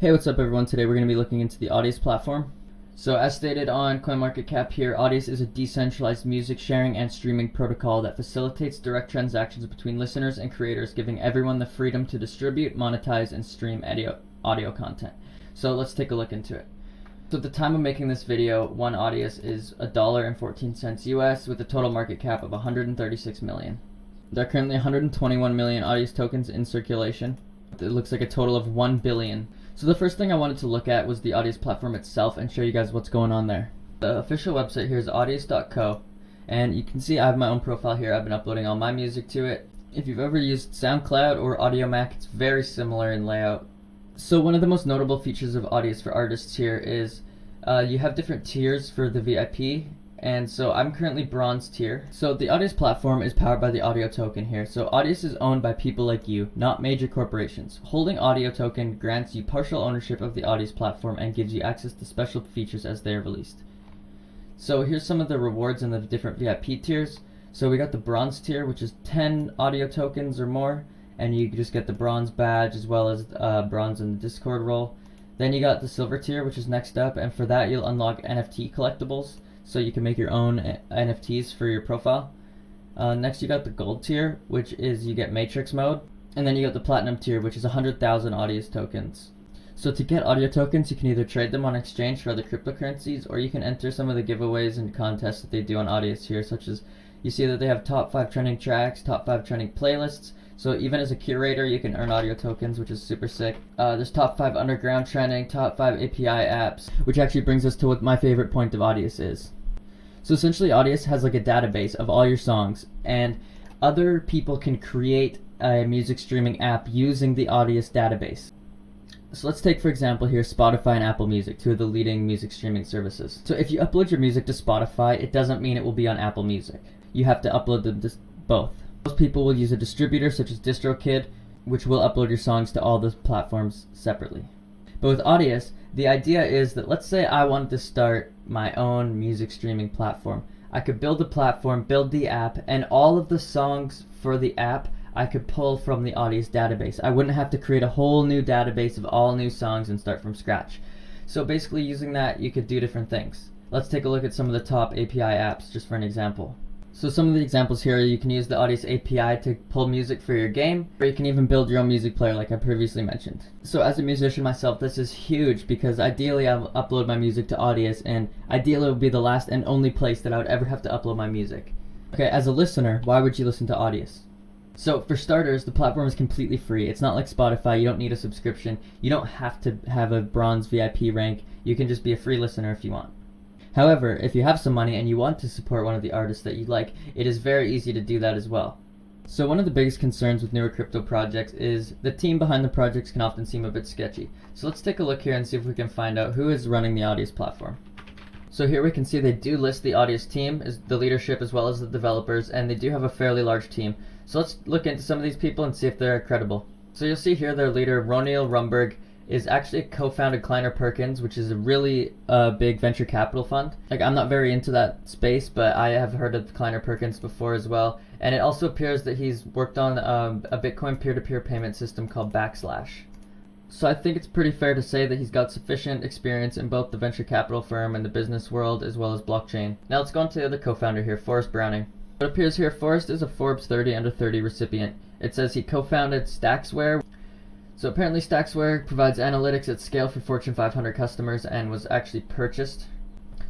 Hey, what's up everyone? Today we're going to be looking into the Audius platform. So as stated on CoinMarketCap here, Audius is a decentralized music sharing and streaming protocol that facilitates direct transactions between listeners and creators, giving everyone the freedom to distribute, monetize, and stream audio content. So let's take a look into it. So at the time of making this video, one Audius is $1.14 US with a total market cap of 136 million. There are currently 121 million Audius tokens in circulation. It looks like a total of 1 billion. So the first thing I wanted to look at was the Audius platform itself and show you guys what's going on there. The official website here is audius.co, and you can see I have my own profile here. I've been uploading all my music to it. If you've ever used SoundCloud or AudioMac, it's very similar in layout. So one of the most notable features of Audius for artists here is you have different tiers for the VIP, and so I'm currently bronze tier. So the Audius platform is powered by the audio token here. So Audius is owned by people like you, not major corporations. Holding audio token grants you partial ownership of the Audius platform and gives you access to special features as they are released. So here's some of the rewards in the different VIP tiers. So we got the bronze tier, which is 10 audio tokens or more, and you just get the bronze badge as well as bronze in the Discord role. Then you got the silver tier, which is next up, and for that you'll unlock NFT collectibles, so you can make your own NFTs for your profile. Next you got the gold tier, which is you get matrix mode, and then you got the platinum tier, which is 100,000 Audius tokens. So to get audio tokens, you can either trade them on exchange for other cryptocurrencies, or you can enter some of the giveaways and contests that they do on Audius here, such as you see that they have top 5 trending tracks, top 5 trending playlists. So even as a curator, you can earn audio tokens, which is super sick. There's top 5 underground trending, top 5 API apps, which actually brings us to what my favorite point of Audius is. So essentially Audius has like a database of all your songs, and other people can create a music streaming app using the Audius database. So let's take for example here Spotify and Apple Music, two of the leading music streaming services. So if you upload your music to Spotify, it doesn't mean it will be on Apple Music. You have to upload them to both. Most people will use a distributor such as DistroKid, which will upload your songs to all those platforms separately. But with Audius, the idea is that let's say I wanted to start my own music streaming platform. I could build a platform, build the app, and all of the songs for the app I could pull from the Audius database. I wouldn't have to create a whole new database of all new songs and start from scratch. So basically using that, you could do different things. Let's take a look at some of the top API apps just for an example. So some of the examples here, you can use the Audius API to pull music for your game, or you can even build your own music player like I previously mentioned. So as a musician myself, this is huge because ideally I'll upload my music to Audius, and ideally it would be the last and only place that I would ever have to upload my music. Okay, as a listener, why would you listen to Audius? So for starters, the platform is completely free. It's not like Spotify, you don't need a subscription. You don't have to have a bronze VIP rank. You can just be a free listener if you want. However, if you have some money and you want to support one of the artists that you like, it is very easy to do that as well. So one of the biggest concerns with newer crypto projects is the team behind the projects can often seem a bit sketchy. So let's take a look here and see if we can find out who is running the Audius platform. So here we can see they do list the Audius team, as the leadership as well as the developers, and they do have a fairly large team. So let's look into some of these people and see if they're credible. So you'll see here their leader, Ronil Rumberg, is actually co-founded Kleiner Perkins, which is a really big venture capital fund. Like, I'm not very into that space, but I have heard of Kleiner Perkins before as well. And it also appears that he's worked on a Bitcoin peer-to-peer payment system called Backslash. So I think it's pretty fair to say that he's got sufficient experience in both the venture capital firm and the business world as well as blockchain. Now let's go on to the other co-founder here, Forrest Browning. It appears here Forrest is a Forbes 30 under 30 recipient. It says he co-founded Stacksware. So apparently Stacksware provides analytics at scale for Fortune 500 customers and was actually purchased.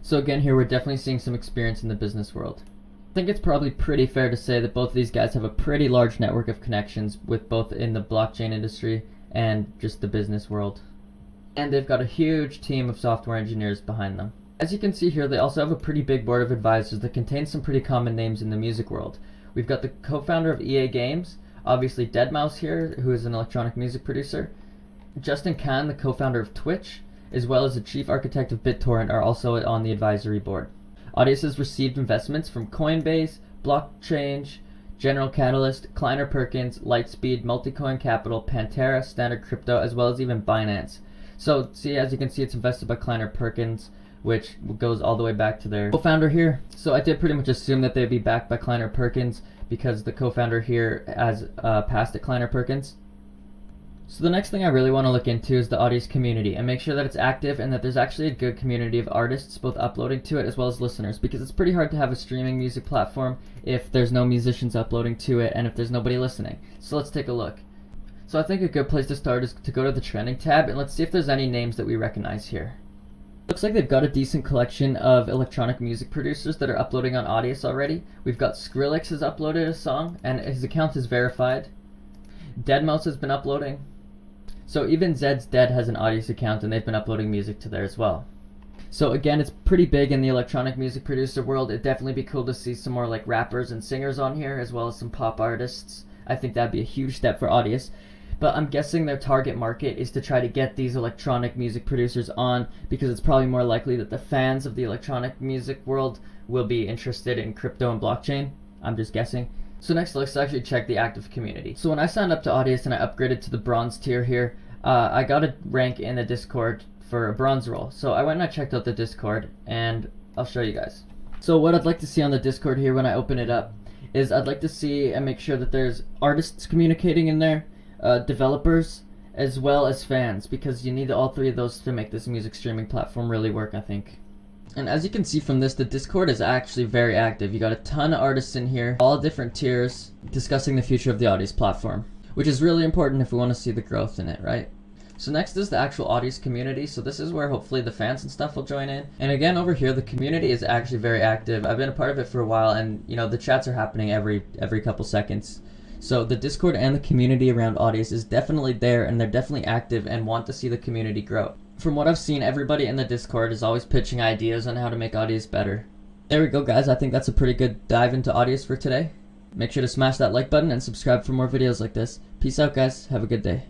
So again here we're definitely seeing some experience in the business world. I think it's probably pretty fair to say that both of these guys have a pretty large network of connections with both in the blockchain industry and just the business world. And they've got a huge team of software engineers behind them. As you can see here, they also have a pretty big board of advisors that contains some pretty common names in the music world. We've got the co-founder of EA Games, obviously Deadmau5 here, who is an electronic music producer. Justin Kan, the co-founder of Twitch, as well as the chief architect of BitTorrent, are also on the advisory board. Audius has received investments from Coinbase, Blockchain, General Catalyst, Kleiner Perkins, Lightspeed, Multicoin Capital, Pantera, Standard Crypto, as well as even Binance. So see, as you can see, it's invested by Kleiner Perkins, which goes all the way back to their co-founder here. So I did pretty much assume that they'd be backed by Kleiner Perkins because the co-founder here has passed at Kleiner Perkins. So the next thing I really want to look into is the Audius community and make sure that it's active and that there's actually a good community of artists both uploading to it as well as listeners, because it's pretty hard to have a streaming music platform if there's no musicians uploading to it and if there's nobody listening. So let's take a look. So I think a good place to start is to go to the trending tab and let's see if there's any names that we recognize here. Looks like they've got a decent collection of electronic music producers that are uploading on Audius already. We've got Skrillex has uploaded a song and his account is verified. deadmau5 has been uploading. So even Zed's Dead has an Audius account and they've been uploading music to there as well. So again, it's pretty big in the electronic music producer world. It'd definitely be cool to see some more like rappers and singers on here as well as some pop artists. I think that'd be a huge step for Audius. But I'm guessing their target market is to try to get these electronic music producers on because it's probably more likely that the fans of the electronic music world will be interested in crypto and blockchain. I'm just guessing. So next, let's actually check the active community. So when I signed up to Audius and I upgraded to the bronze tier here, I got a rank in the Discord for a bronze role. So I went and I checked out the Discord and I'll show you guys. So what I'd like to see on the Discord here when I open it up is I'd like to see and make sure that there's artists communicating in there, developers, as well as fans, because you need all three of those to make this music streaming platform really work, I think. And as you can see from this, the Discord is actually very active. You got a ton of artists in here, all different tiers, discussing the future of the Audius platform, which is really important if we want to see the growth in it, right? So next is the actual Audius community. So this is where hopefully the fans and stuff will join in. And again, over here, the community is actually very active. I've been a part of it for a while, and you know, the chats are happening every couple seconds. So the Discord and the community around Audius is definitely there, and they're definitely active and want to see the community grow. From what I've seen, everybody in the Discord is always pitching ideas on how to make Audius better. There we go, guys. I think that's a pretty good dive into Audius for today. Make sure to smash that like button and subscribe for more videos like this. Peace out, guys. Have a good day.